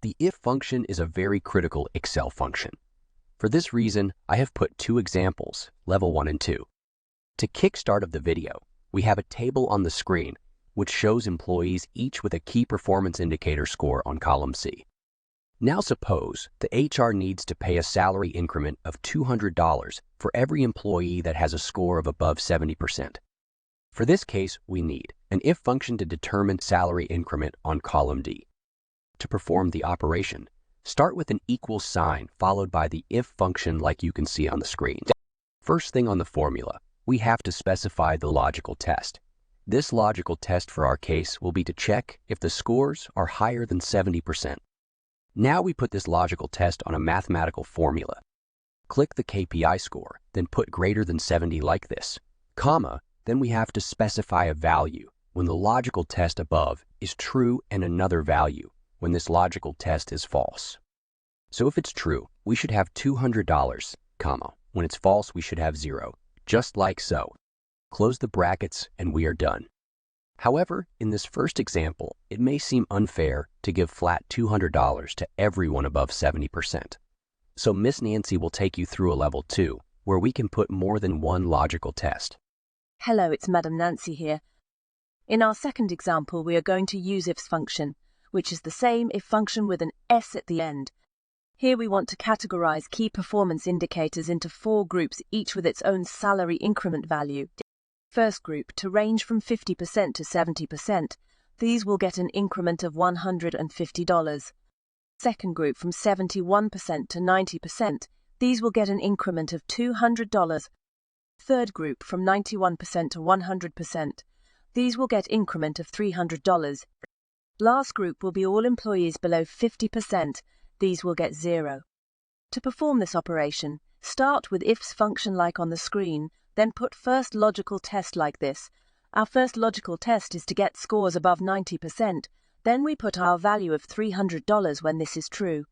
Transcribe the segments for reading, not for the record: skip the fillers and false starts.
The if function is a very critical Excel function. For this reason, I have put two examples, level 1 and 2. To kickstart of the video, we have a table on the screen which shows employees each with a key performance indicator score on column C. Now suppose the HR needs to pay a salary increment of $200 for every employee that has a score of above 70%. For this case, we need an if function to determine salary increment on column D. To perform the operation, start with an equal sign followed by the if function like you can see on the screen. First thing on the formula, we have to specify the logical test. This logical test for our case will be to check if the scores are higher than 70%. Now we put this logical test on a mathematical formula. Click the KPI score, then put greater than 70 like this, comma, then we have to specify a value when the logical test above is true and another value when this logical test is false. So if it's true, we should have $200, comma. When it's false, we should have 0, just like so. Close the brackets and we are done. However, in this first example, it may seem unfair to give flat $200 to everyone above 70%. So Miss Nancy will take you through a level 2, where we can put more than one logical test. Hello, it's Madam Nancy here. In our second example, we are going to use ifs function, which is the same if function with an S at the end. Here we want to categorize key performance indicators into 4 groups, each with its own salary increment value. First group, to range from 50% to 70%. These will get an increment of $150. Second group, from 71% to 90%. These will get an increment of $200. Third group, from 91% to 100%. These will get increment of $300. Last group will be all employees below 50%. These will get 0. To perform this operation, start with ifs function like on the screen, then put first logical test like this. Our first logical test is to get scores above 90%. Then we put our value of $300 when this is true.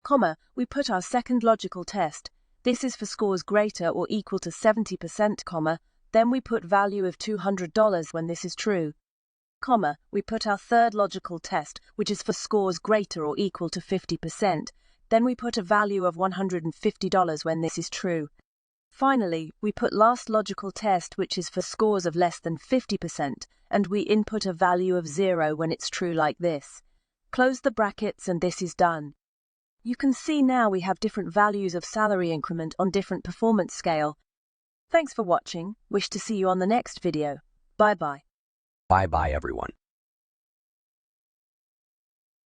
Comma, we put our second logical test. This is for scores greater or equal to 70%, comma. Then we put value of $200 when this is true. Comma, we put our third logical test, which is for scores greater or equal to 50%. Then we put a value of $150 when this is true. Finally, we put last logical test, which is for scores of less than 50%, and we input a value of 0 when it's true like this. Close the brackets and this is done. You can see now we have different values of salary increment on different performance scale. Thanks for watching. Wish to see you on the next video. Bye-bye. Bye-bye, everyone.